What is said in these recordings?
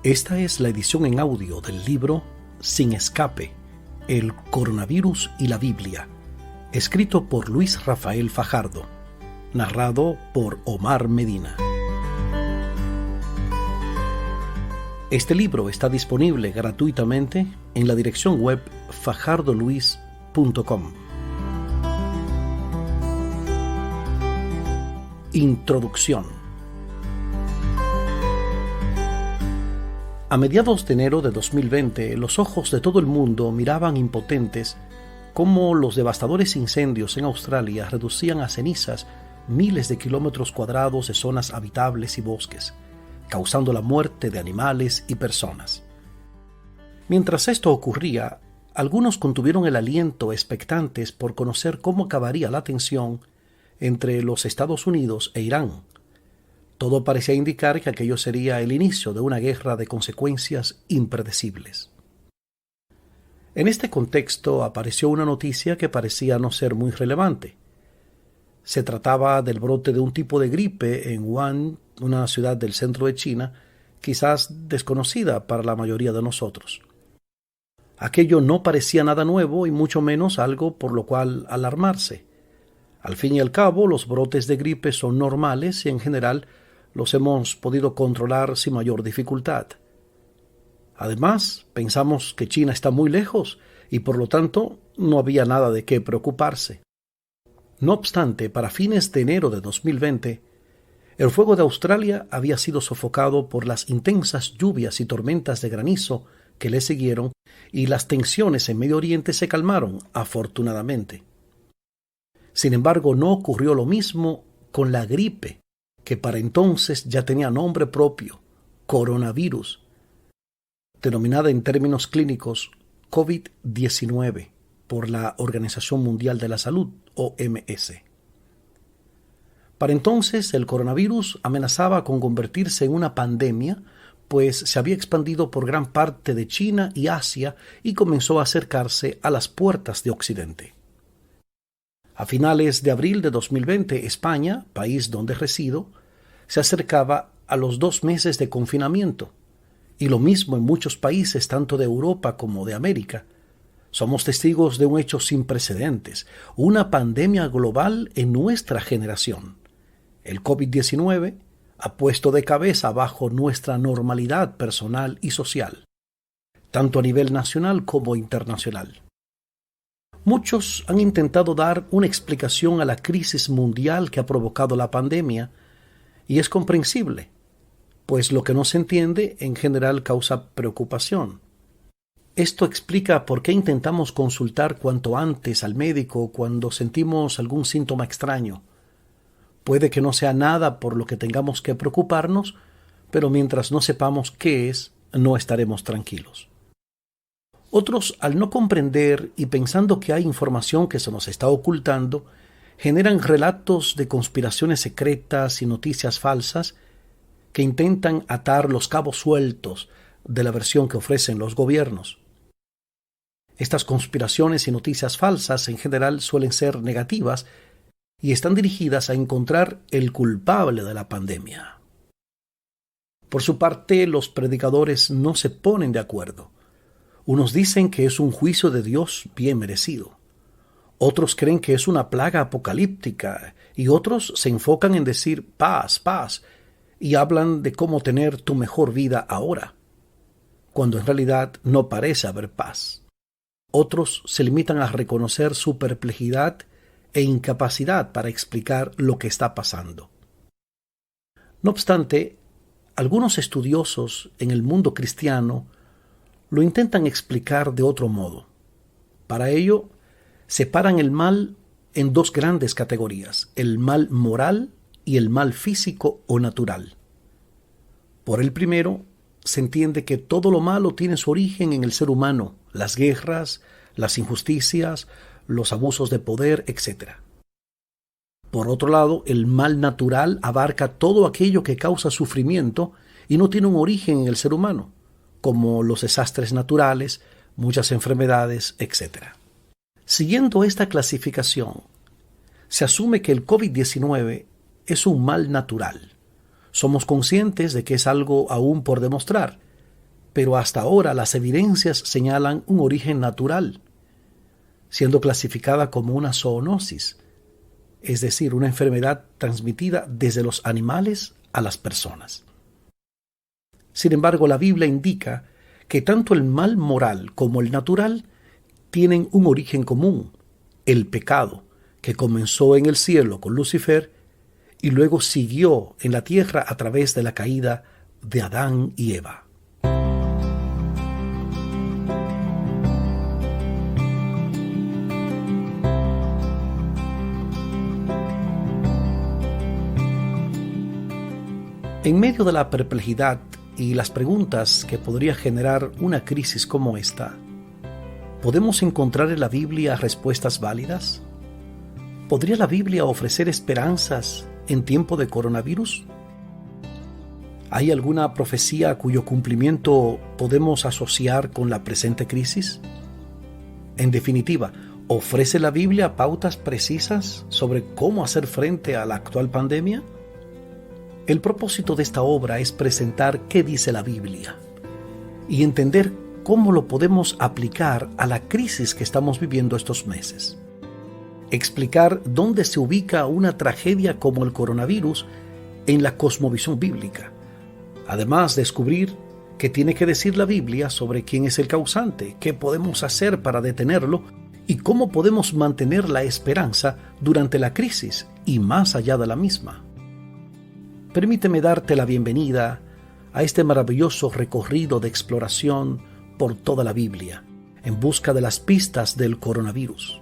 Esta es la edición en audio del libro Sin Escape, el coronavirus y la Biblia, escrito por Luis Rafael Fajardo, narrado por Omar Medina. Este libro está disponible gratuitamente en la dirección web fajardoluis.com. Introducción. A mediados de enero de 2020, los ojos de todo el mundo miraban impotentes cómo los devastadores incendios en Australia reducían a cenizas miles de kilómetros cuadrados de zonas habitables y bosques, causando la muerte de animales y personas. Mientras esto ocurría, algunos contuvieron el aliento expectantes por conocer cómo acabaría la tensión entre los Estados Unidos e Irán. Todo parecía indicar que aquello sería el inicio de una guerra de consecuencias impredecibles. En este contexto apareció una noticia que parecía no ser muy relevante. Se trataba del brote de un tipo de gripe en Wuhan, una ciudad del centro de China, quizás desconocida para la mayoría de nosotros. Aquello no parecía nada nuevo y mucho menos algo por lo cual alarmarse. Al fin y al cabo, los brotes de gripe son normales y en general los hemos podido controlar sin mayor dificultad. Además, pensamos que China está muy lejos y por lo tanto no había nada de qué preocuparse. No obstante, para fines de enero de 2020, el fuego de Australia había sido sofocado por las intensas lluvias y tormentas de granizo que le siguieron y las tensiones en Medio Oriente se calmaron, afortunadamente. Sin embargo, no ocurrió lo mismo con la gripe, que para entonces ya tenía nombre propio, coronavirus, denominada en términos clínicos COVID-19 por la Organización Mundial de la Salud, OMS. Para entonces, el coronavirus amenazaba con convertirse en una pandemia, pues se había expandido por gran parte de China y Asia y comenzó a acercarse a las puertas de Occidente. A finales de abril de 2020, España, país donde resido, se acercaba a los 2 meses de confinamiento, y lo mismo en muchos países tanto de Europa como de América. Somos testigos de un hecho sin precedentes, una pandemia global en nuestra generación. El COVID-19 ha puesto de cabeza bajo nuestra normalidad personal y social, tanto a nivel nacional como internacional. Muchos han intentado dar una explicación a la crisis mundial que ha provocado la pandemia, y es comprensible, pues lo que no se entiende en general causa preocupación. Esto explica por qué intentamos consultar cuanto antes al médico cuando sentimos algún síntoma extraño. Puede que no sea nada por lo que tengamos que preocuparnos, pero mientras no sepamos qué es, no estaremos tranquilos. Otros, al no comprender y pensando que hay información que se nos está ocultando, generan relatos de conspiraciones secretas y noticias falsas que intentan atar los cabos sueltos de la versión que ofrecen los gobiernos. Estas conspiraciones y noticias falsas en general suelen ser negativas y están dirigidas a encontrar el culpable de la pandemia. Por su parte, los predicadores no se ponen de acuerdo. Unos dicen que es un juicio de Dios bien merecido. Otros creen que es una plaga apocalíptica y otros se enfocan en decir paz, paz y hablan de cómo tener tu mejor vida ahora, cuando en realidad no parece haber paz. Otros se limitan a reconocer su perplejidad e incapacidad para explicar lo que está pasando. No obstante, algunos estudiosos en el mundo cristiano lo intentan explicar de otro modo. Para ello, separan el mal en 2 grandes categorías, el mal moral y el mal físico o natural. Por el primero, se entiende que todo lo malo tiene su origen en el ser humano, las guerras, las injusticias, los abusos de poder, etc. Por otro lado, el mal natural abarca todo aquello que causa sufrimiento y no tiene un origen en el ser humano, como los desastres naturales, muchas enfermedades, etc. Siguiendo esta clasificación, se asume que el COVID-19 es un mal natural. Somos conscientes de que es algo aún por demostrar, pero hasta ahora las evidencias señalan un origen natural, siendo clasificada como una zoonosis, es decir, una enfermedad transmitida desde los animales a las personas. Sin embargo, la Biblia indica que tanto el mal moral como el natural tienen un origen común, el pecado, que comenzó en el cielo con Lucifer y luego siguió en la tierra a través de la caída de Adán y Eva. En medio de la perplejidad y las preguntas que podría generar una crisis como esta, ¿podemos encontrar en la Biblia respuestas válidas? ¿Podría la Biblia ofrecer esperanzas en tiempo de coronavirus? ¿Hay alguna profecía cuyo cumplimiento podemos asociar con la presente crisis? En definitiva, ¿ofrece la Biblia pautas precisas sobre cómo hacer frente a la actual pandemia? El propósito de esta obra es presentar qué dice la Biblia y entender cómo lo podemos aplicar a la crisis que estamos viviendo estos meses. Explicar dónde se ubica una tragedia como el coronavirus en la cosmovisión bíblica. Además, descubrir qué tiene que decir la Biblia sobre quién es el causante, qué podemos hacer para detenerlo y cómo podemos mantener la esperanza durante la crisis y más allá de la misma. Permíteme darte la bienvenida a este maravilloso recorrido de exploración por toda la Biblia, en busca de las pistas del coronavirus.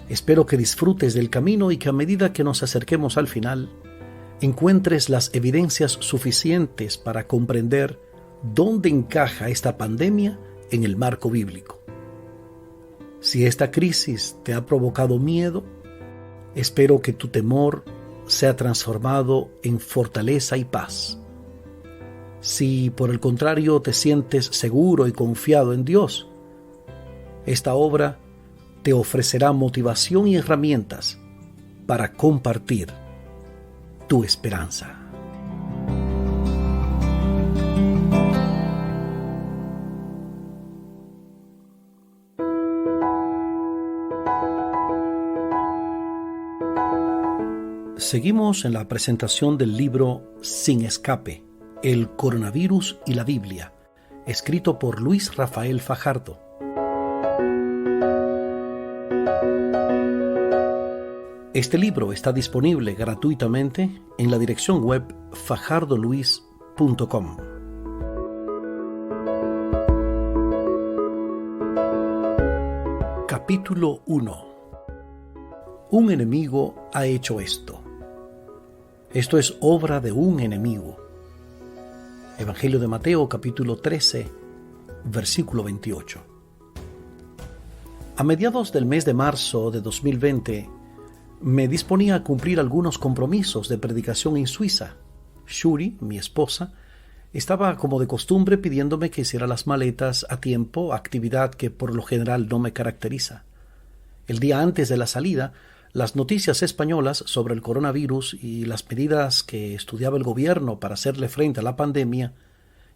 Espero que disfrutes del camino y que a medida que nos acerquemos al final, encuentres las evidencias suficientes para comprender dónde encaja esta pandemia en el marco bíblico. Si esta crisis te ha provocado miedo, espero que tu temor sea transformado en fortaleza y paz. Si por el contrario te sientes seguro y confiado en Dios, esta obra te ofrecerá motivación y herramientas para compartir tu esperanza. Seguimos en la presentación del libro Sin Escape, El Coronavirus y la Biblia, escrito por Luis Rafael Fajardo. Este libro está disponible gratuitamente en la dirección web fajardoluis.com. Capítulo 1. Un enemigo ha hecho esto. Esto es obra de un enemigo. Evangelio de Mateo, capítulo 13, versículo 28. A mediados del mes de marzo de 2020, me disponía a cumplir algunos compromisos de predicación en Suiza. Shuri, mi esposa, estaba como de costumbre pidiéndome que hiciera las maletas a tiempo, actividad que por lo general no me caracteriza. El día antes de la salida, las noticias españolas sobre el coronavirus y las medidas que estudiaba el gobierno para hacerle frente a la pandemia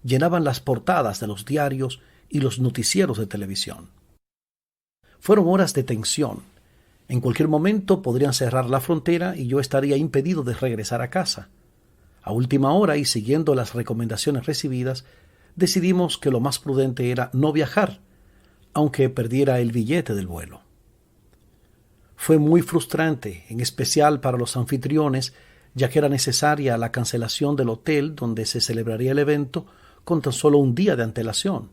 llenaban las portadas de los diarios y los noticieros de televisión. Fueron horas de tensión. En cualquier momento podrían cerrar la frontera y yo estaría impedido de regresar a casa. A última hora y siguiendo las recomendaciones recibidas, decidimos que lo más prudente era no viajar, aunque perdiera el billete del vuelo. Fue muy frustrante, en especial para los anfitriones, ya que era necesaria la cancelación del hotel donde se celebraría el evento con tan solo un día de antelación.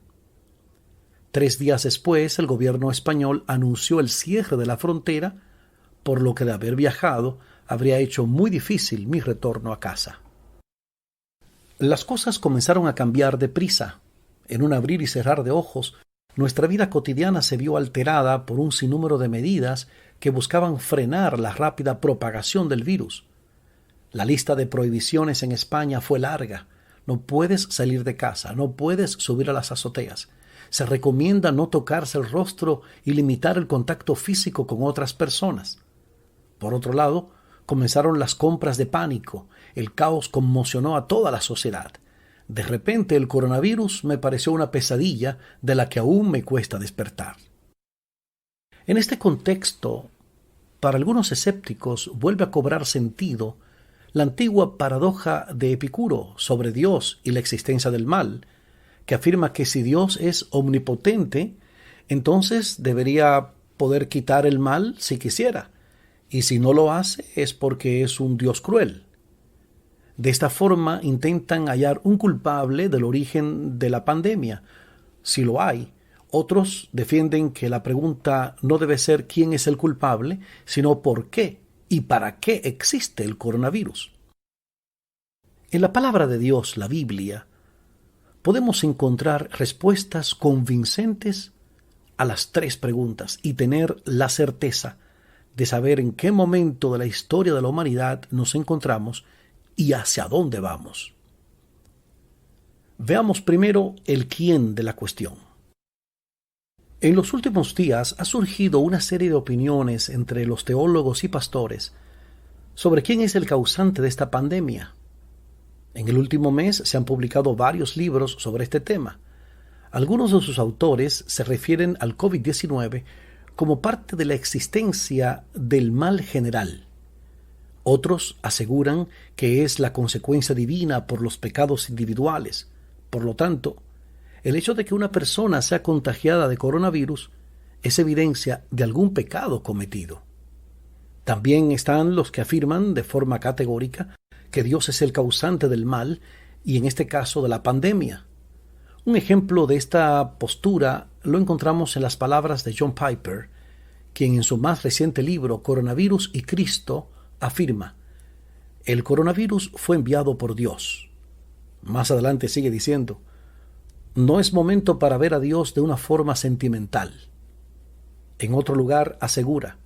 3 días después, el gobierno español anunció el cierre de la frontera, por lo que de haber viajado habría hecho muy difícil mi retorno a casa. Las cosas comenzaron a cambiar deprisa. En un abrir y cerrar de ojos, nuestra vida cotidiana se vio alterada por un sinnúmero de medidas que buscaban frenar la rápida propagación del virus. La lista de prohibiciones en España fue larga. No puedes salir de casa, no puedes subir a las azoteas. Se recomienda no tocarse el rostro y limitar el contacto físico con otras personas. Por otro lado, comenzaron las compras de pánico. El caos conmocionó a toda la sociedad. De repente el coronavirus me pareció una pesadilla de la que aún me cuesta despertar. En este contexto, para algunos escépticos vuelve a cobrar sentido la antigua paradoja de Epicuro sobre Dios y la existencia del mal, que afirma que si Dios es omnipotente, entonces debería poder quitar el mal si quisiera, y si no lo hace es porque es un Dios cruel. De esta forma intentan hallar un culpable del origen de la pandemia, si lo hay. Otros defienden que la pregunta no debe ser quién es el culpable, sino por qué y para qué existe el coronavirus. En la palabra de Dios, la Biblia, podemos encontrar respuestas convincentes a las tres preguntas y tener la certeza de saber en qué momento de la historia de la humanidad nos encontramos y hacia dónde vamos. Veamos primero el quién de la cuestión. En los últimos días ha surgido una serie de opiniones entre los teólogos y pastores sobre quién es el causante de esta pandemia. En el último mes se han publicado varios libros sobre este tema. Algunos de sus autores se refieren al COVID-19 como parte de la existencia del mal general. Otros aseguran que es la consecuencia divina por los pecados individuales. Por lo tanto, el hecho de que una persona sea contagiada de coronavirus es evidencia de algún pecado cometido. También están los que afirman de forma categórica que Dios es el causante del mal y en este caso de la pandemia. Un ejemplo de esta postura lo encontramos en las palabras de John Piper, quien en su más reciente libro Coronavirus y Cristo afirma: el coronavirus fue enviado por Dios. Más adelante sigue diciendo: no es momento para ver a Dios de una forma sentimental. En otro lugar asegura: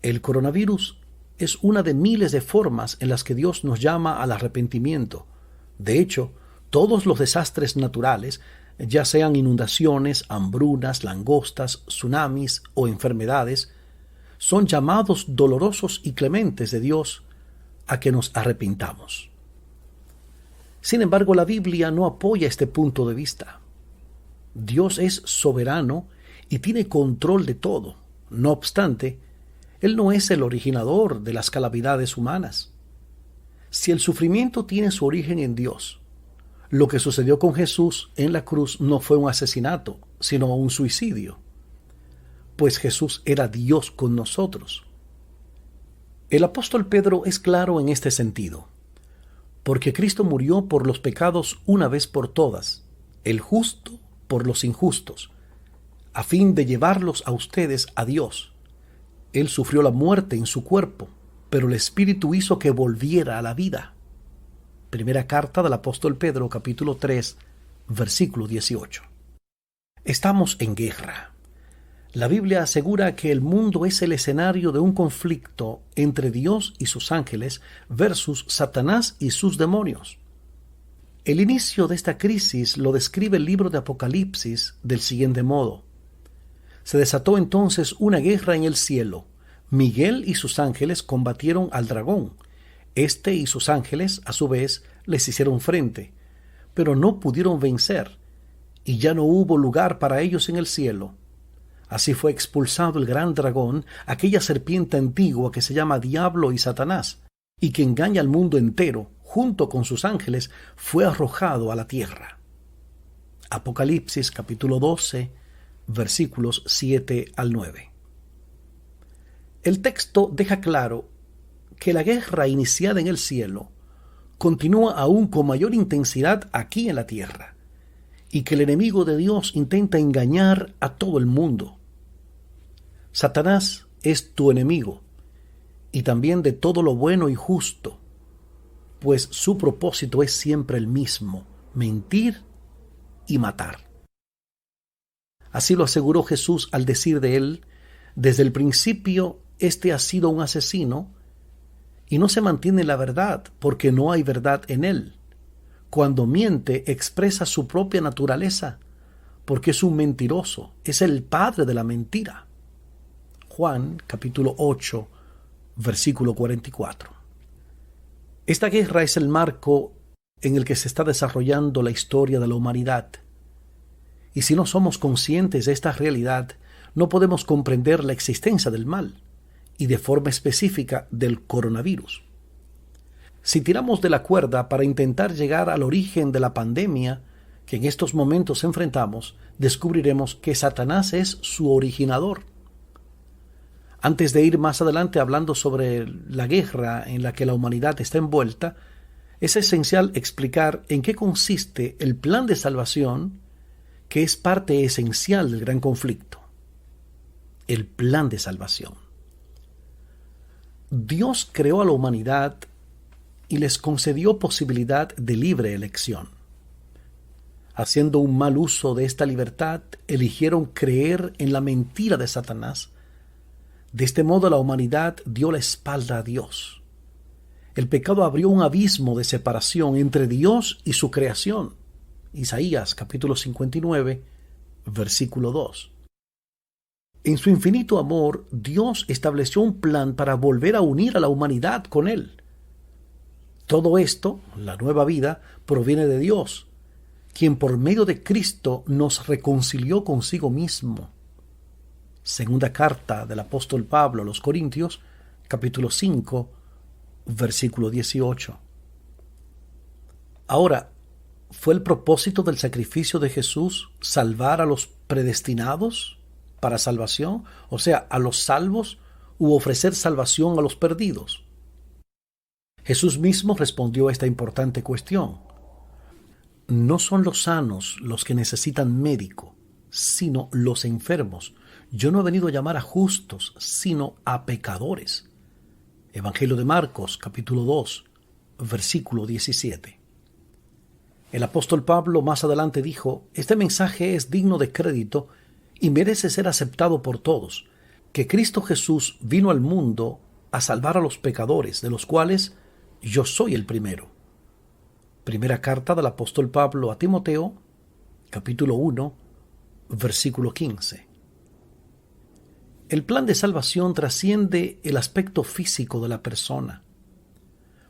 el coronavirus es una de miles de formas en las que Dios nos llama al arrepentimiento. De hecho, todos los desastres naturales, ya sean inundaciones, hambrunas, langostas, tsunamis o enfermedades, son llamados dolorosos y clementes de Dios a que nos arrepintamos. Sin embargo, la Biblia no apoya este punto de vista. Dios es soberano y tiene control de todo. No obstante, Él no es el originador de las calamidades humanas. Si el sufrimiento tiene su origen en Dios, lo que sucedió con Jesús en la cruz no fue un asesinato, sino un suicidio, pues Jesús era Dios con nosotros. El apóstol Pedro es claro en este sentido, porque Cristo murió por los pecados una vez por todas, el justo por los injustos, a fin de llevarlos a ustedes a Dios. Él sufrió la muerte en su cuerpo, pero el Espíritu hizo que volviera a la vida. Primera carta del apóstol Pedro, capítulo 3, versículo 18. Estamos en guerra. La Biblia asegura que el mundo es el escenario de un conflicto entre Dios y sus ángeles versus Satanás y sus demonios. El inicio de esta crisis lo describe el libro de Apocalipsis del siguiente modo: se desató entonces una guerra en el cielo. Miguel y sus ángeles combatieron al dragón. Este y sus ángeles, a su vez, les hicieron frente, pero no pudieron vencer, y ya no hubo lugar para ellos en el cielo. Así fue expulsado el gran dragón, aquella serpiente antigua que se llama Diablo y Satanás, y que engaña al mundo entero, junto con sus ángeles, fue arrojado a la tierra. Apocalipsis capítulo 12, versículos 7 al 9. El texto deja claro que la guerra iniciada en el cielo continúa aún con mayor intensidad aquí en la tierra, y que el enemigo de Dios intenta engañar a todo el mundo. Satanás es tu enemigo, y también de todo lo bueno y justo, pues su propósito es siempre el mismo: mentir y matar. Así lo aseguró Jesús al decir de él: desde el principio este ha sido un asesino y no se mantiene en la verdad, porque no hay verdad en él. Cuando miente, expresa su propia naturaleza, porque es un mentiroso, es el padre de la mentira. Juan capítulo 8, versículo 44. Esta guerra es el marco en el que se está desarrollando la historia de la humanidad. Y si no somos conscientes de esta realidad, no podemos comprender la existencia del mal, y de forma específica del coronavirus. Si tiramos de la cuerda para intentar llegar al origen de la pandemia que en estos momentos enfrentamos, descubriremos que Satanás es su originador. Antes de ir más adelante hablando sobre la guerra en la que la humanidad está envuelta, es esencial explicar en qué consiste el plan de salvación, que es parte esencial del gran conflicto. El plan de salvación. Dios creó a la humanidad y les concedió posibilidad de libre elección. Haciendo un mal uso de esta libertad, eligieron creer en la mentira de Satanás. De este modo la humanidad dio la espalda a Dios. El pecado abrió un abismo de separación entre Dios y su creación. Isaías capítulo 59, versículo 2. En su infinito amor, Dios estableció un plan para volver a unir a la humanidad con Él. Todo esto, la nueva vida, proviene de Dios, quien por medio de Cristo nos reconcilió consigo mismo. Segunda carta del apóstol Pablo a los Corintios, capítulo 5, versículo 18. Ahora, ¿fue el propósito del sacrificio de Jesús salvar a los predestinados para salvación? O sea, a los salvos, u ofrecer salvación a los perdidos. Jesús mismo respondió a esta importante cuestión. No son los sanos los que necesitan médico, sino los enfermos. Yo no he venido a llamar a justos, sino a pecadores. Evangelio de Marcos, capítulo 2, versículo 17. El apóstol Pablo más adelante dijo: este mensaje es digno de crédito y merece ser aceptado por todos, que Cristo Jesús vino al mundo a salvar a los pecadores, de los cuales yo soy el primero. Primera carta del apóstol Pablo a Timoteo, capítulo 1, versículo 15. El plan de salvación trasciende el aspecto físico de la persona.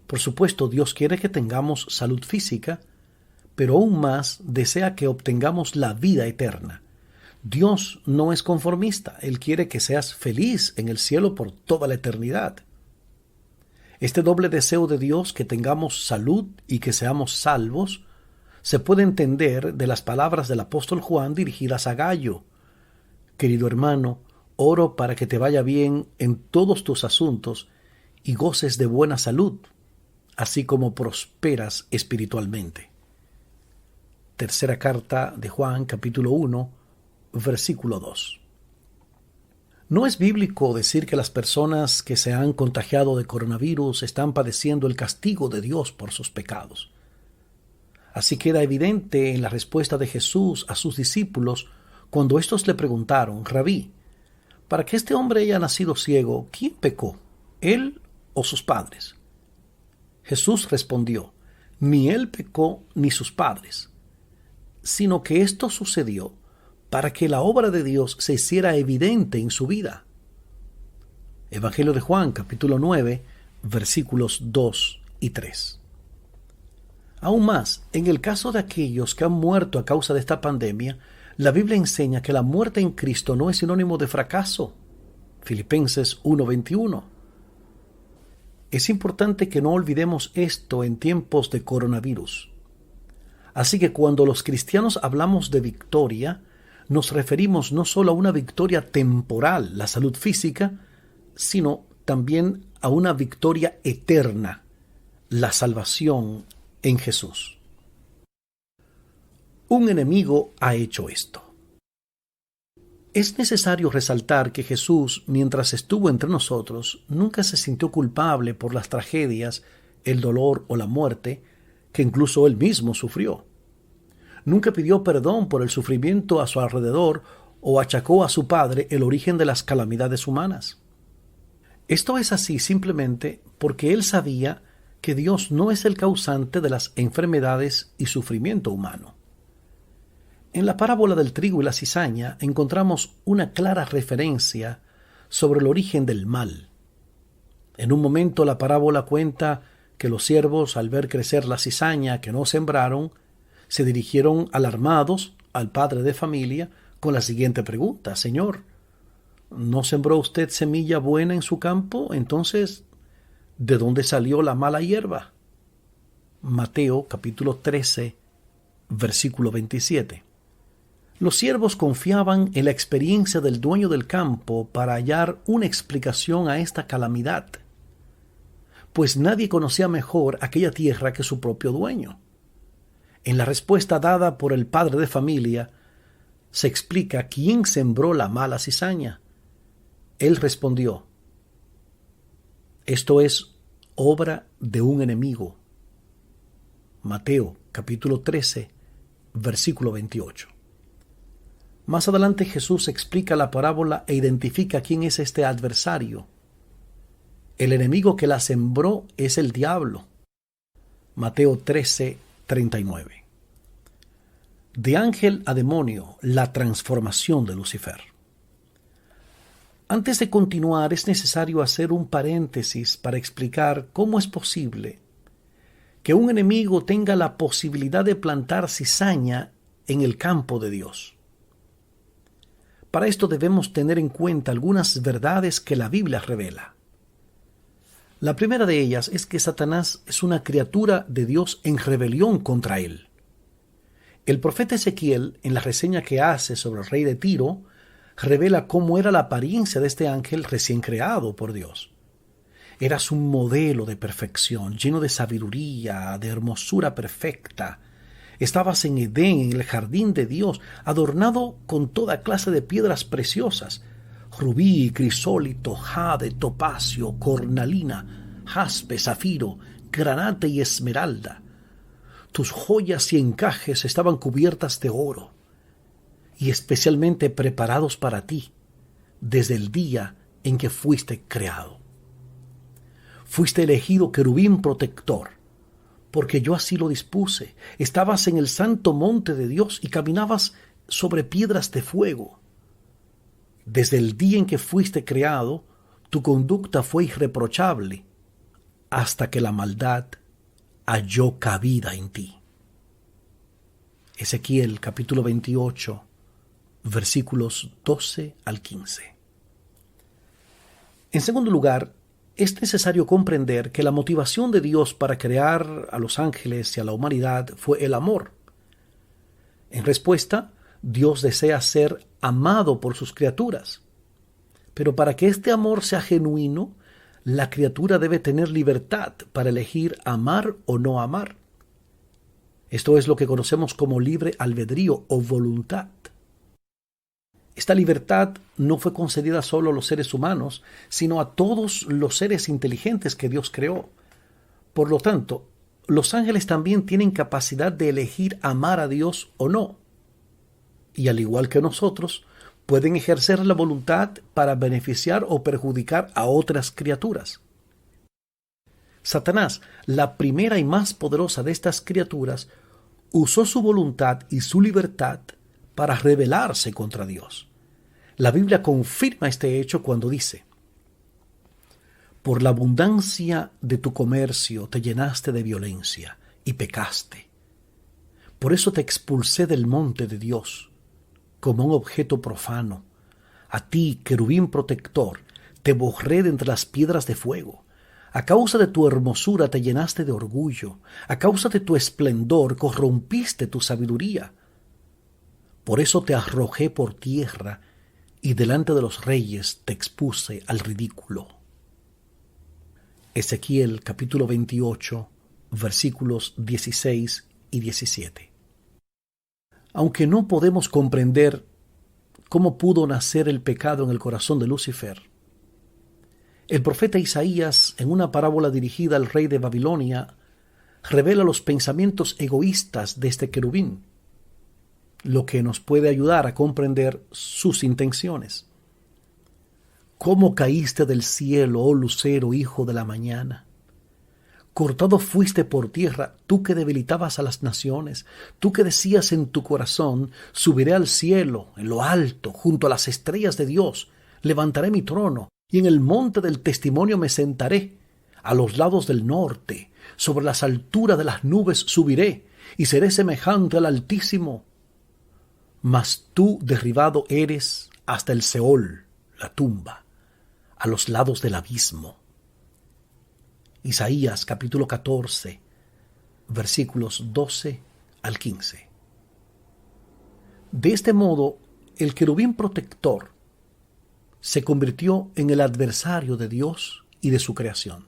Por supuesto, Dios quiere que tengamos salud física, pero aún más desea que obtengamos la vida eterna. Dios no es conformista, Él quiere que seas feliz en el cielo por toda la eternidad. Este doble deseo de Dios, que tengamos salud y que seamos salvos, se puede entender de las palabras del apóstol Juan dirigidas a Gayo. Querido hermano, oro para que te vaya bien en todos tus asuntos y goces de buena salud, así como prosperas espiritualmente. Tercera carta de Juan, capítulo 1, versículo 2. No es bíblico decir que las personas que se han contagiado de coronavirus están padeciendo el castigo de Dios por sus pecados. Así queda evidente en la respuesta de Jesús a sus discípulos cuando éstos le preguntaron: Rabí, para que este hombre haya nacido ciego, ¿quién pecó, él o sus padres? Jesús respondió: ni él pecó ni sus padres, sino que esto sucedió para que la obra de Dios se hiciera evidente en su vida. Evangelio de Juan, capítulo 9, versículos 2 y 3. Aún más, en el caso de aquellos que han muerto a causa de esta pandemia, la Biblia enseña que la muerte en Cristo no es sinónimo de fracaso. Filipenses 1:21. Es importante que no olvidemos esto en tiempos de coronavirus. Así que cuando los cristianos hablamos de victoria, nos referimos no solo a una victoria temporal, la salud física, sino también a una victoria eterna, la salvación en Jesús. Un enemigo ha hecho esto. Es necesario resaltar que Jesús, mientras estuvo entre nosotros, nunca se sintió culpable por las tragedias, el dolor o la muerte que incluso él mismo sufrió. Nunca pidió perdón por el sufrimiento a su alrededor o achacó a su Padre el origen de las calamidades humanas. Esto es así simplemente porque él sabía que Dios no es el causante de las enfermedades y sufrimiento humano. En la parábola del trigo y la cizaña encontramos una clara referencia sobre el origen del mal. En un momento la parábola cuenta que los siervos, al ver crecer la cizaña que no sembraron, se dirigieron alarmados al padre de familia con la siguiente pregunta: Señor, ¿no sembró usted semilla buena en su campo? Entonces, ¿de dónde salió la mala hierba? Mateo capítulo 13, versículo 27. Los siervos confiaban en la experiencia del dueño del campo para hallar una explicación a esta calamidad, pues nadie conocía mejor aquella tierra que su propio dueño. En la respuesta dada por el padre de familia, se explica quién sembró la mala cizaña. Él respondió: esto es obra de un enemigo. Mateo capítulo 13, versículo 28. Más adelante Jesús explica la parábola e identifica quién es este adversario. El enemigo que la sembró es el diablo. Mateo 13, 39. De ángel a demonio, la transformación de Lucifer. Antes de continuar, es necesario hacer un paréntesis para explicar cómo es posible que un enemigo tenga la posibilidad de plantar cizaña en el campo de Dios. Para esto debemos tener en cuenta algunas verdades que la Biblia revela. La primera de ellas es que Satanás es una criatura de Dios en rebelión contra él. El profeta Ezequiel, en la reseña que hace sobre el rey de Tiro, revela cómo era la apariencia de este ángel recién creado por Dios. Eras un modelo de perfección, lleno de sabiduría, de hermosura perfecta. Estabas en Edén, en el jardín de Dios, adornado con toda clase de piedras preciosas: rubí, crisólito, jade, topacio, cornalina, jaspe, zafiro, granate y esmeralda. Tus joyas y encajes estaban cubiertas de oro y especialmente preparados para ti desde el día en que fuiste creado. Fuiste elegido querubín protector, porque yo así lo dispuse. Estabas en el santo monte de Dios y caminabas sobre piedras de fuego. Desde el día en que fuiste creado, tu conducta fue irreprochable, hasta que la maldad halló cabida en ti. Ezequiel capítulo 28, versículos 12 al 15. En segundo lugar, es necesario comprender que la motivación de Dios para crear a los ángeles y a la humanidad fue el amor. En respuesta, Dios desea ser amado por sus criaturas. Pero para que este amor sea genuino, la criatura debe tener libertad para elegir amar o no amar. Esto es lo que conocemos como libre albedrío o voluntad. Esta libertad no fue concedida solo a los seres humanos, sino a todos los seres inteligentes que Dios creó. Por lo tanto, los ángeles también tienen capacidad de elegir amar a Dios o no. Y al igual que nosotros, pueden ejercer la voluntad para beneficiar o perjudicar a otras criaturas. Satanás, la primera y más poderosa de estas criaturas, usó su voluntad y su libertad para rebelarse contra Dios. La Biblia confirma este hecho cuando dice: por la abundancia de tu comercio te llenaste de violencia y pecaste. Por eso te expulsé del monte de Dios como un objeto profano. A ti, querubín protector, te borré de entre las piedras de fuego. A causa de tu hermosura te llenaste de orgullo. A causa de tu esplendor corrompiste tu sabiduría. Por eso te arrojé por tierra y delante de los reyes te expuse al ridículo. Ezequiel capítulo 28, versículos 16 y 17. Aunque no podemos comprender cómo pudo nacer el pecado en el corazón de Lucifer, el profeta Isaías, en una parábola dirigida al rey de Babilonia, revela los pensamientos egoístas de este querubín, lo que nos puede ayudar a comprender sus intenciones. ¿Cómo caíste del cielo, oh lucero, hijo de la mañana? Cortado fuiste por tierra, tú que debilitabas a las naciones, tú que decías en tu corazón: subiré al cielo, en lo alto, junto a las estrellas de Dios, levantaré mi trono, y en el monte del testimonio me sentaré, a los lados del norte, Sobre las alturas de las nubes subiré y seré semejante al Altísimo. Mas tú derribado eres hasta el Seol, la tumba, a los lados del abismo. Isaías capítulo 14, versículos 12 al 15. De este modo, el querubín protector se convirtió en el adversario de Dios y de su creación.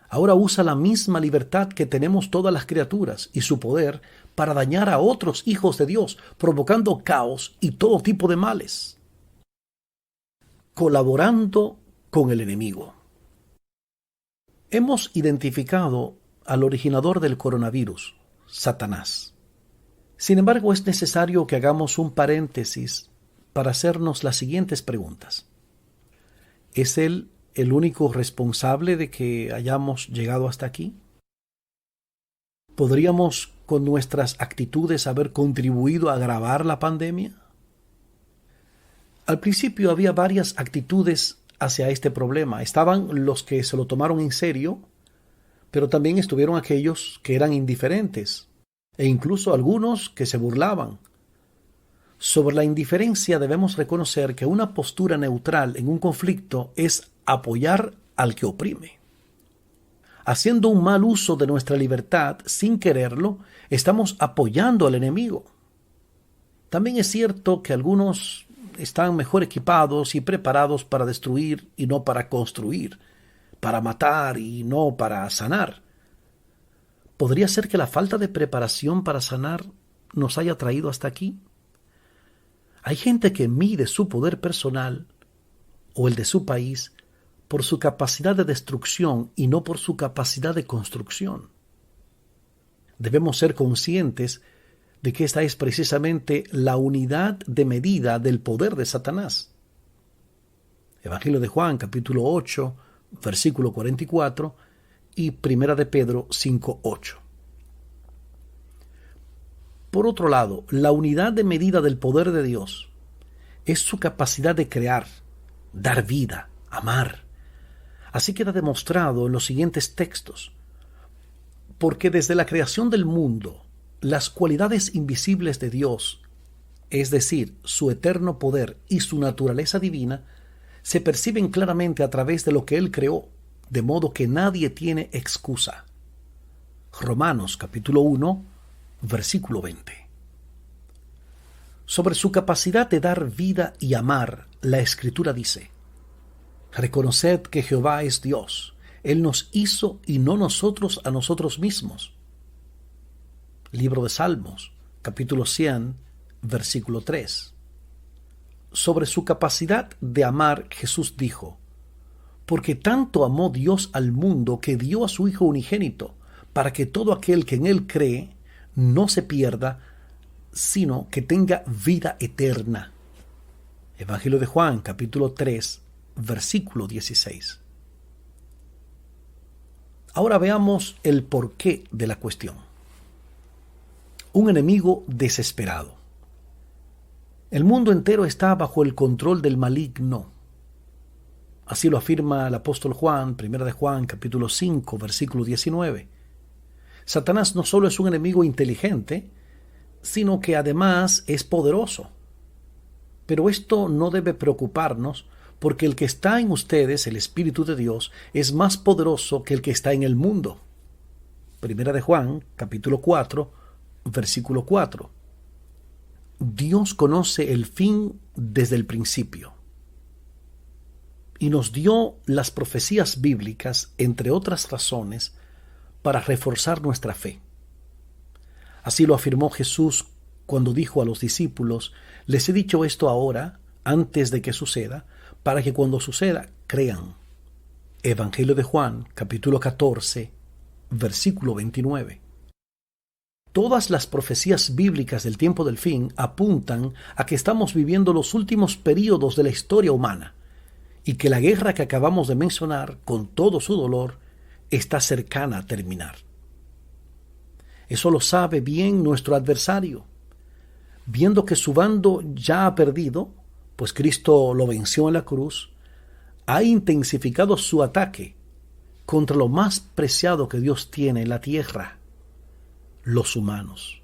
Ahora usa la misma libertad que tenemos todas las criaturas y su poder para dañar a otros hijos de Dios, provocando caos y todo tipo de males, colaborando con el enemigo. Hemos identificado al originador del coronavirus, Satanás. Sin embargo, es necesario que hagamos un paréntesis para hacernos las siguientes preguntas. ¿Es él el único responsable de que hayamos llegado hasta aquí? ¿Podríamos con nuestras actitudes haber contribuido a agravar la pandemia? Al principio había varias actitudes hacia este problema. Estaban los que se lo tomaron en serio, pero también estuvieron aquellos que eran indiferentes, e incluso algunos que se burlaban. Sobre la indiferencia debemos reconocer que una postura neutral en un conflicto es apoyar al que oprime. Haciendo un mal uso de nuestra libertad sin quererlo, estamos apoyando al enemigo. También es cierto que algunos están mejor equipados y preparados para destruir y no para construir, para matar y no para sanar. ¿Podría ser que la falta de preparación para sanar nos haya traído hasta aquí? Hay gente que mide su poder personal o el de su país por su capacidad de destrucción y no por su capacidad de construcción. Debemos ser conscientes de que esta es precisamente la unidad de medida del poder de Satanás. Evangelio de Juan, capítulo 8, versículo 44 y Primera de Pedro 5:8. Por otro lado, la unidad de medida del poder de Dios es su capacidad de crear, dar vida, amar. Así queda demostrado en los siguientes textos. Porque desde la creación del mundo, las cualidades invisibles de Dios, es decir, su eterno poder y su naturaleza divina, se perciben claramente a través de lo que Él creó, de modo que nadie tiene excusa. Romanos capítulo 1, versículo 20. Sobre su capacidad de dar vida y amar, la Escritura dice: reconoced que Jehová es Dios, Él nos hizo y no nosotros a nosotros mismos. Libro de Salmos, capítulo 100, versículo 3. Sobre su capacidad de amar, Jesús dijo: porque tanto amó Dios al mundo que dio a su Hijo unigénito, para que todo aquel que en Él cree no se pierda, sino que tenga vida eterna. Evangelio de Juan, capítulo 3, versículo 16. Ahora veamos el porqué de la cuestión. Un enemigo desesperado. El mundo entero está bajo el control del maligno. Así lo afirma el apóstol Juan, Primera de Juan, capítulo 5, versículo 19. Satanás no solo es un enemigo inteligente, sino que además es poderoso. Pero esto no debe preocuparnos, porque el que está en ustedes, el Espíritu de Dios, es más poderoso que el que está en el mundo. Primera de Juan, capítulo 4, versículo 4. Dios conoce el fin desde el principio y nos dio las profecías bíblicas, entre otras razones, para reforzar nuestra fe. Así lo afirmó Jesús cuando dijo a los discípulos: les he dicho esto ahora, antes de que suceda, para que cuando suceda, crean. Evangelio de Juan, capítulo 14, versículo 29. Todas las profecías bíblicas del tiempo del fin apuntan a que estamos viviendo los últimos períodos de la historia humana y que la guerra que acabamos de mencionar, con todo su dolor, está cercana a terminar. Eso lo sabe bien nuestro adversario. Viendo que su bando ya ha perdido, pues Cristo lo venció en la cruz, ha intensificado su ataque contra lo más preciado que Dios tiene en la tierra, los humanos.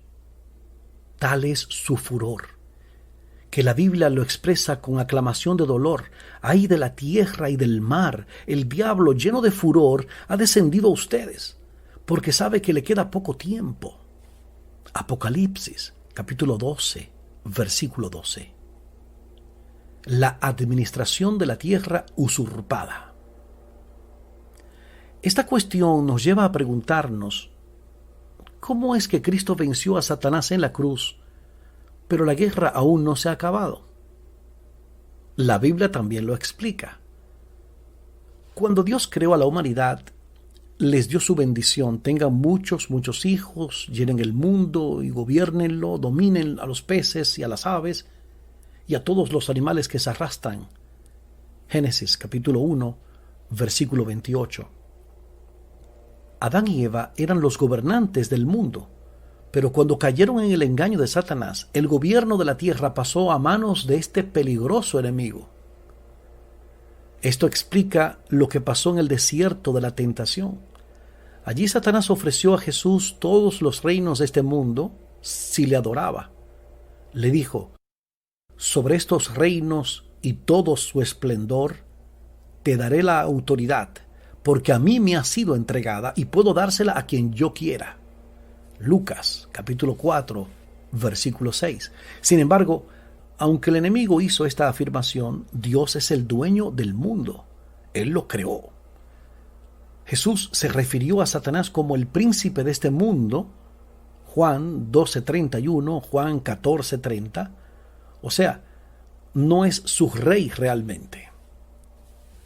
Tal es su furor, que la Biblia lo expresa con aclamación de dolor. ¡Ay de la tierra y del mar! El diablo, lleno de furor, ha descendido a ustedes, porque sabe que le queda poco tiempo. Apocalipsis, capítulo 12, versículo 12. La administración de la tierra usurpada. Esta cuestión nos lleva a preguntarnos, ¿cómo es que Cristo venció a Satanás en la cruz, pero la guerra aún no se ha acabado? La Biblia también lo explica. Cuando Dios creó a la humanidad, les dio su bendición: tengan muchos hijos, llenen el mundo y gobiernenlo, dominen a los peces y a las aves y a todos los animales que se arrastran. Génesis capítulo 1, versículo 28. Adán y Eva eran los gobernantes del mundo, pero cuando cayeron en el engaño de Satanás, el gobierno de la tierra pasó a manos de este peligroso enemigo. Esto explica lo que pasó en el desierto de la tentación. Allí Satanás ofreció a Jesús todos los reinos de este mundo si le adoraba. Le dijo: sobre estos reinos y todo su esplendor te daré la autoridad, porque a mí me ha sido entregada y puedo dársela a quien yo quiera. Lucas capítulo 4, versículo 6. Sin embargo, aunque el enemigo hizo esta afirmación, Dios es el dueño del mundo. Él lo creó. Jesús se refirió a Satanás como el príncipe de este mundo, Juan 12:31, Juan 14:30. O sea, no es su rey realmente.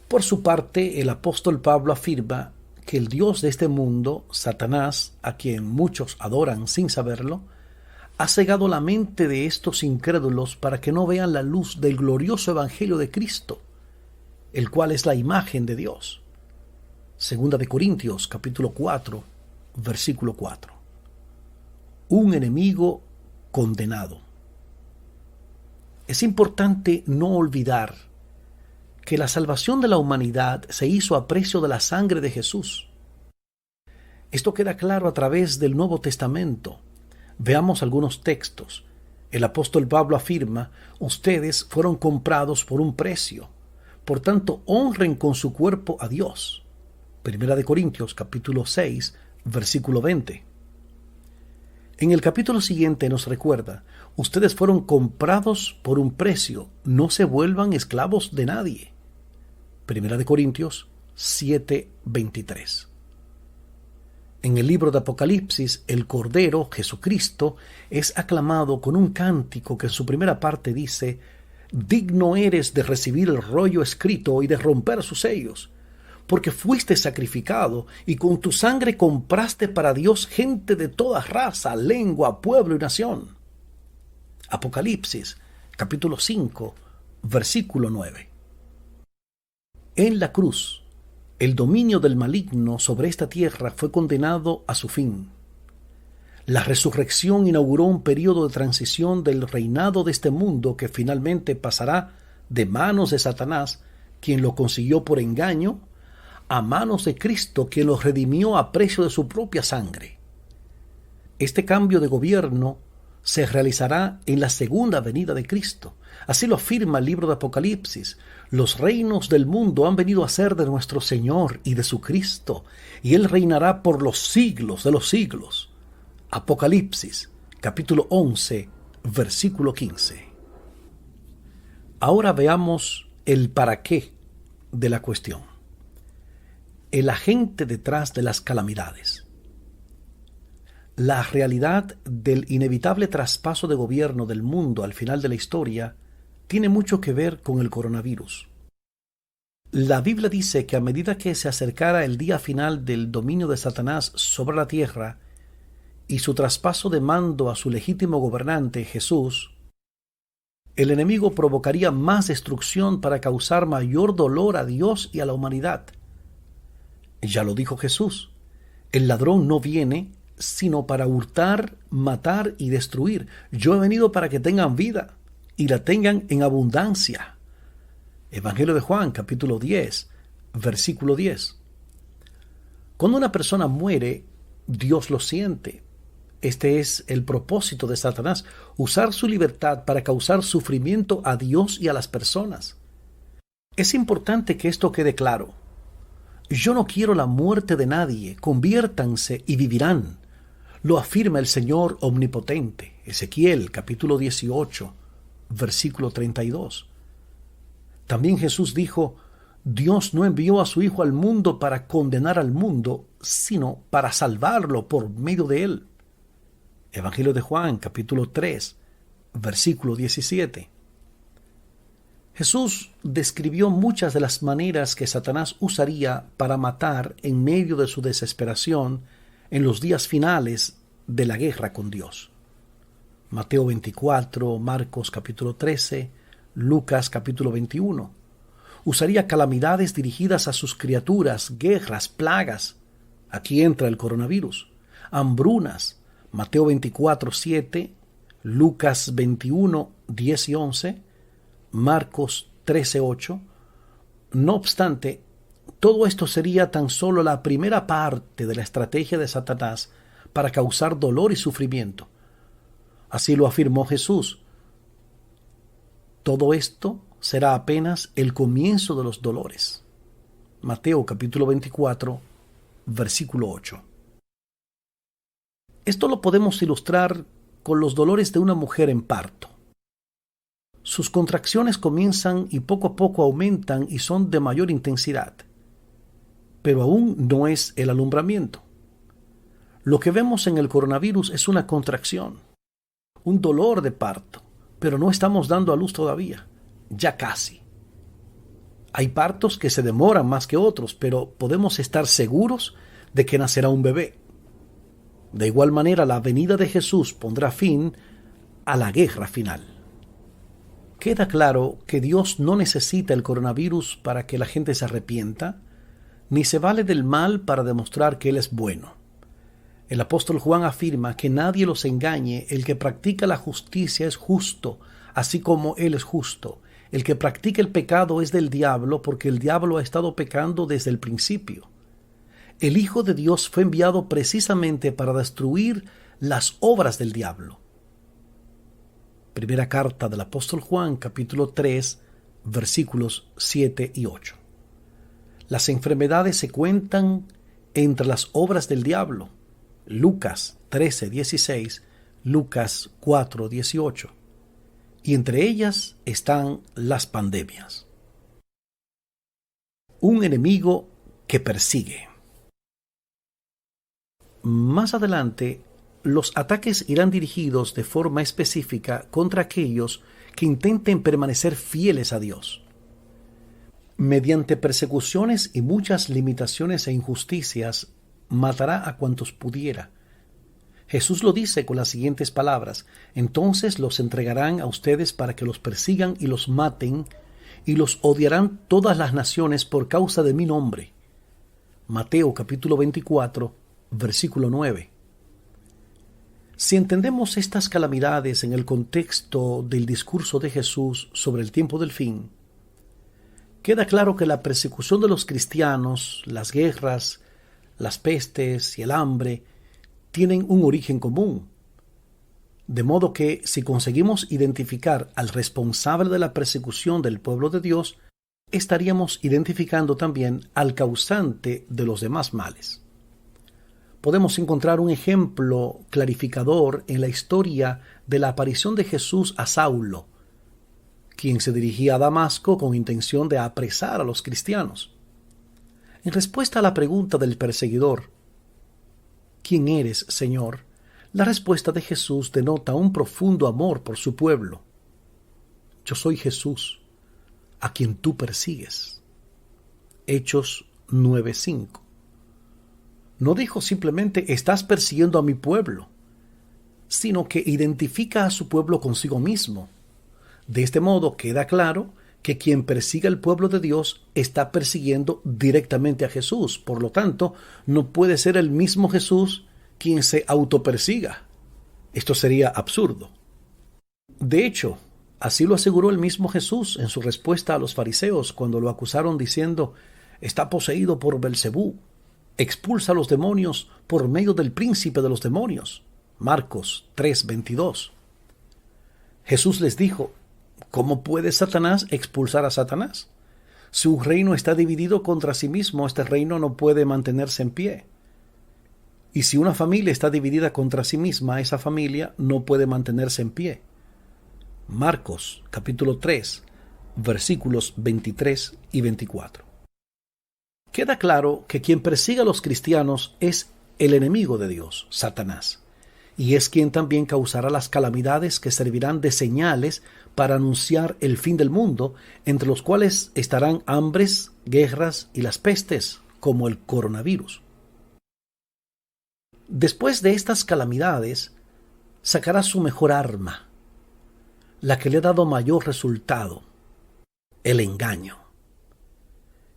Por su parte, el apóstol Pablo afirma que el Dios de este mundo, Satanás, a quien muchos adoran sin saberlo, ha cegado la mente de estos incrédulos para que no vean la luz del glorioso evangelio de Cristo, el cual es la imagen de Dios. Segunda de Corintios, capítulo 4, versículo 4. Un enemigo condenado. Es importante no olvidar que la salvación de la humanidad se hizo a precio de la sangre de Jesús. Esto queda claro a través del Nuevo Testamento. Veamos algunos textos. El apóstol Pablo afirma: ustedes fueron comprados por un precio, por tanto honren con su cuerpo a Dios. Primera de Corintios capítulo 6, versículo 20. En el capítulo siguiente nos recuerda: ustedes fueron comprados por un precio, no se vuelvan esclavos de nadie. Primera de Corintios 7, 23. En el libro de Apocalipsis, el Cordero, Jesucristo, es aclamado con un cántico que en su primera parte dice: digno eres de recibir el rollo escrito y de romper sus sellos, porque fuiste sacrificado y con tu sangre compraste para Dios gente de toda raza, lengua, pueblo y nación. Apocalipsis, capítulo 5, versículo 9. En la cruz, el dominio del maligno sobre esta tierra fue condenado a su fin. La resurrección inauguró un periodo de transición del reinado de este mundo que finalmente pasará de manos de Satanás, quien lo consiguió por engaño, a manos de Cristo, quien lo redimió a precio de su propia sangre. Este cambio de gobierno se realizará en la segunda venida de Cristo. Así lo afirma el libro de Apocalipsis: los reinos del mundo han venido a ser de nuestro Señor y de su Cristo, y Él reinará por los siglos de los siglos. Apocalipsis, capítulo 11, versículo 15. Ahora veamos el para qué de la cuestión. El agente detrás de las calamidades. La realidad del inevitable traspaso de gobierno del mundo al final de la historia tiene mucho que ver con el coronavirus. La Biblia dice que a medida que se acercara el día final del dominio de Satanás sobre la tierra y su traspaso de mando a su legítimo gobernante, Jesús, el enemigo provocaría más destrucción para causar mayor dolor a Dios y a la humanidad. Ya lo dijo Jesús: el ladrón no viene sino para hurtar, matar y destruir. Yo he venido para que tengan vida y la tengan en abundancia. Evangelio de Juan, capítulo 10, versículo 10. Cuando una persona muere, Dios lo siente. Este es el propósito de Satanás, usar su libertad para causar sufrimiento a Dios y a las personas. Es importante que esto quede claro. Yo no quiero la muerte de nadie, conviértanse y vivirán. Lo afirma el Señor omnipotente. Ezequiel capítulo 18, versículo 32. También Jesús dijo, Dios no envió a su Hijo al mundo para condenar al mundo, sino para salvarlo por medio de él. Evangelio de Juan capítulo 3, versículo 17. Jesús describió muchas de las maneras que Satanás usaría para matar en medio de su desesperación en los días finales de la guerra con Dios. Mateo 24, Marcos capítulo 13, Lucas capítulo 21. Usaría calamidades dirigidas a sus criaturas, guerras, plagas. Aquí entra el coronavirus. Hambrunas. Mateo 24, 7, Lucas 21, 10 y 11, Marcos 13, 8. No obstante, todo esto sería tan solo la primera parte de la estrategia de Satanás para causar dolor y sufrimiento. Así lo afirmó Jesús. Todo esto será apenas el comienzo de los dolores. Mateo capítulo 24, versículo 8. Esto lo podemos ilustrar con los dolores de una mujer en parto. Sus contracciones comienzan y poco a poco aumentan y son de mayor intensidad. Pero aún no es el alumbramiento. Lo que vemos en el coronavirus es una contracción, un dolor de parto, pero no estamos dando a luz todavía, ya casi. Hay partos que se demoran más que otros, pero podemos estar seguros de que nacerá un bebé. De igual manera, la venida de Jesús pondrá fin a la guerra final. Queda claro que Dios no necesita el coronavirus para que la gente se arrepienta, ni se vale del mal para demostrar que Él es bueno. El apóstol Juan afirma que nadie los engañe, el que practica la justicia es justo, así como Él es justo. El que practica el pecado es del diablo, porque el diablo ha estado pecando desde el principio. El Hijo de Dios fue enviado precisamente para destruir las obras del diablo. Primera carta del apóstol Juan, capítulo 3, versículos 7 y 8. Las enfermedades se cuentan entre las obras del diablo. Lucas 13, 16, Lucas 4, 18. Y entre ellas están las pandemias. Un enemigo que persigue. Más adelante, los ataques irán dirigidos de forma específica contra aquellos que intenten permanecer fieles a Dios. Mediante persecuciones y muchas limitaciones e injusticias, matará a cuantos pudiera. Jesús lo dice con las siguientes palabras: entonces los entregarán a ustedes para que los persigan y los maten, y los odiarán todas las naciones por causa de mi nombre. Mateo capítulo 24, versículo 9. Si entendemos estas calamidades en el contexto del discurso de Jesús sobre el tiempo del fin, queda claro que la persecución de los cristianos, las guerras, las pestes y el hambre tienen un origen común. De modo que si conseguimos identificar al responsable de la persecución del pueblo de Dios, estaríamos identificando también al causante de los demás males. Podemos encontrar un ejemplo clarificador en la historia de la aparición de Jesús a Saulo, quien se dirigía a Damasco con intención de apresar a los cristianos. En respuesta a la pregunta del perseguidor, ¿quién eres, Señor?, la respuesta de Jesús denota un profundo amor por su pueblo. Yo soy Jesús, a quien tú persigues. Hechos 9:5. No dijo simplemente estás persiguiendo a mi pueblo, sino que identifica a su pueblo consigo mismo. De este modo queda claro que quien persiga al pueblo de Dios está persiguiendo directamente a Jesús. Por lo tanto, no puede ser el mismo Jesús quien se autopersiga. Esto sería absurdo. De hecho, así lo aseguró el mismo Jesús en su respuesta a los fariseos cuando lo acusaron diciendo: está poseído por Belcebú. expulsa a los demonios por medio del príncipe de los demonios. Marcos 3:22. Jesús les dijo: ¿cómo puede Satanás expulsar a Satanás? Si un reino está dividido contra sí mismo, este reino no puede mantenerse en pie. Y si una familia está dividida contra sí misma, esa familia no puede mantenerse en pie. Marcos capítulo 3, versículos 23 y 24. Queda claro que quien persigue a los cristianos es el enemigo de Dios, Satanás, y es quien también causará las calamidades que servirán de señales para anunciar el fin del mundo, entre los cuales estarán hambres, guerras y las pestes, como el coronavirus. Después de estas calamidades, sacará su mejor arma, la que le ha dado mayor resultado: el engaño.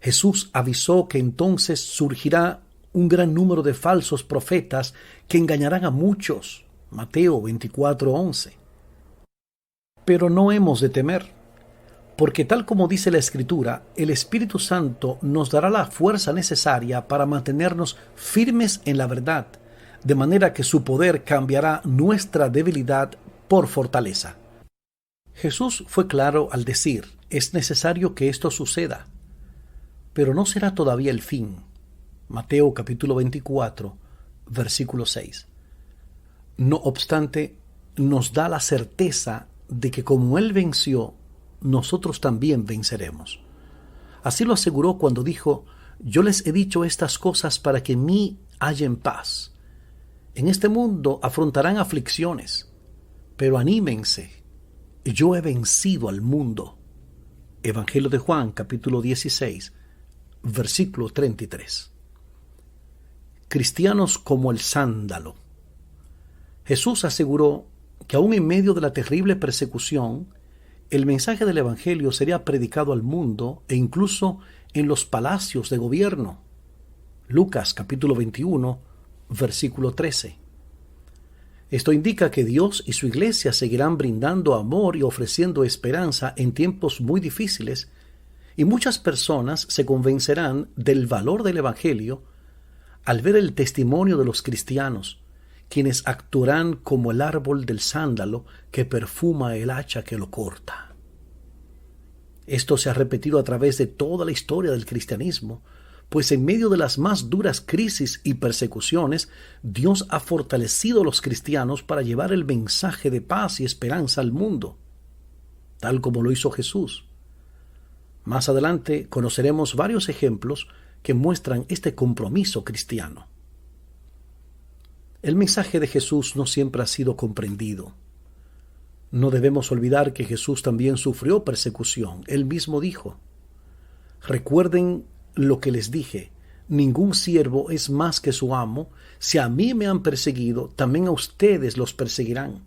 Jesús avisó que entonces surgirá un gran número de falsos profetas que engañarán a muchos. Mateo 24:11. Pero no hemos de temer, porque tal como dice la Escritura, el Espíritu Santo nos dará la fuerza necesaria para mantenernos firmes en la verdad, de manera que su poder cambiará nuestra debilidad por fortaleza. Jesús fue claro al decir: es necesario que esto suceda, pero no será todavía el fin. Mateo capítulo 24, versículo 6. No obstante, nos da la certeza de que como Él venció, nosotros también venceremos. Así lo aseguró cuando dijo: yo les he dicho estas cosas para que en mí hallen paz. En este mundo afrontarán aflicciones, pero anímense, yo he vencido al mundo. Evangelio de Juan, capítulo 16, versículo 33. Cristianos como el sándalo. Jesús aseguró que aún en medio de la terrible persecución, el mensaje del Evangelio sería predicado al mundo e incluso en los palacios de gobierno. Lucas capítulo 21, versículo 13. Esto indica que Dios y su iglesia seguirán brindando amor y ofreciendo esperanza en tiempos muy difíciles, y muchas personas se convencerán del valor del Evangelio al ver el testimonio de los cristianos, quienes actuarán como el árbol del sándalo que perfuma el hacha que lo corta. Esto se ha repetido a través de toda la historia del cristianismo, pues en medio de las más duras crisis y persecuciones, Dios ha fortalecido a los cristianos para llevar el mensaje de paz y esperanza al mundo, tal como lo hizo Jesús. Más adelante conoceremos varios ejemplos que muestran este compromiso cristiano. El mensaje de Jesús no siempre ha sido comprendido. No debemos olvidar que Jesús también sufrió persecución. Él mismo dijo: recuerden lo que les dije, ningún siervo es más que su amo. Si a mí me han perseguido, también a ustedes los perseguirán.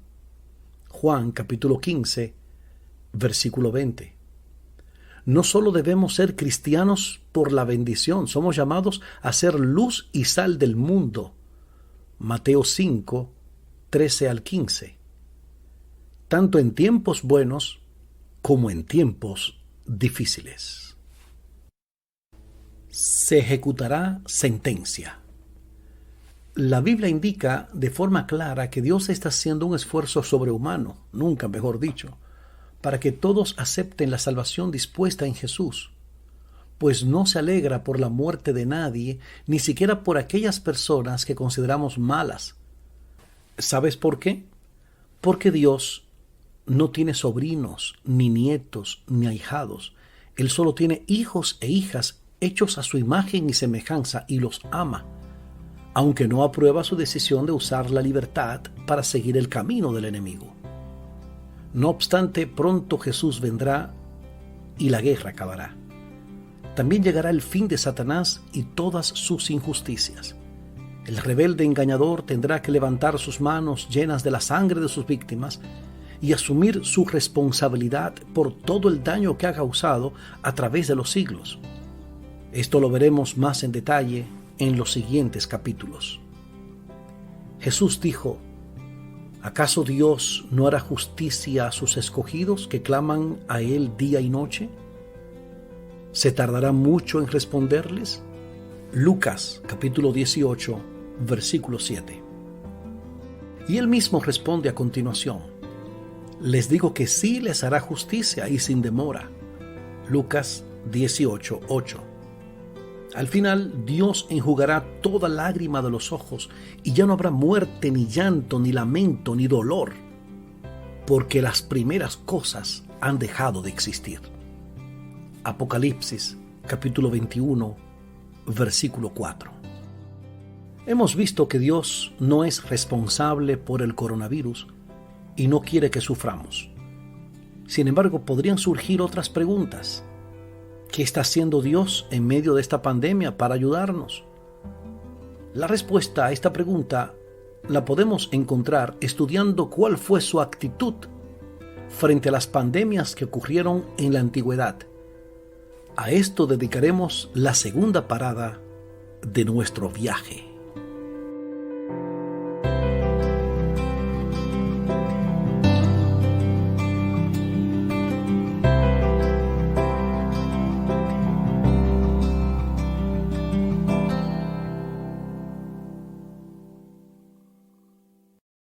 Juan capítulo 15, versículo 20. No solo debemos ser cristianos por la bendición, somos llamados a ser luz y sal del mundo. Mateo 5, 13 al 15. Tanto en tiempos buenos como en tiempos difíciles. Se ejecutará sentencia. La Biblia indica de forma clara que Dios está haciendo un esfuerzo sobrehumano, nunca mejor dicho, para que todos acepten la salvación dispuesta en Jesús, pues no se alegra por la muerte de nadie, ni siquiera por aquellas personas que consideramos malas. ¿Sabes por qué? Porque Dios no tiene sobrinos, ni nietos, ni ahijados. Él solo tiene hijos e hijas hechos a su imagen y semejanza, y los ama, aunque no aprueba su decisión de usar la libertad para seguir el camino del enemigo. No obstante, pronto Jesús vendrá y la guerra acabará. También llegará el fin de Satanás y todas sus injusticias. El rebelde engañador tendrá que levantar sus manos llenas de la sangre de sus víctimas y asumir su responsabilidad por todo el daño que ha causado a través de los siglos. Esto lo veremos más en detalle en los siguientes capítulos. Jesús dijo: ¿acaso Dios no hará justicia a sus escogidos que claman a Él día y noche? ¿Se tardará mucho en responderles? Lucas capítulo 18, versículo 7. Y él mismo responde a continuación: les digo que sí les hará justicia y sin demora. Lucas 18, 8. Al final, Dios enjugará toda lágrima de los ojos y ya no habrá muerte, ni llanto, ni lamento, ni dolor, porque las primeras cosas han dejado de existir. Apocalipsis capítulo 21, versículo 4. Hemos visto que Dios no es responsable por el coronavirus y no quiere que suframos. Sin embargo, podrían surgir otras preguntas. ¿Qué está haciendo Dios en medio de esta pandemia para ayudarnos? La respuesta a esta pregunta la podemos encontrar estudiando cuál fue su actitud frente a las pandemias que ocurrieron en la antigüedad. A esto dedicaremos la segunda parada de nuestro viaje.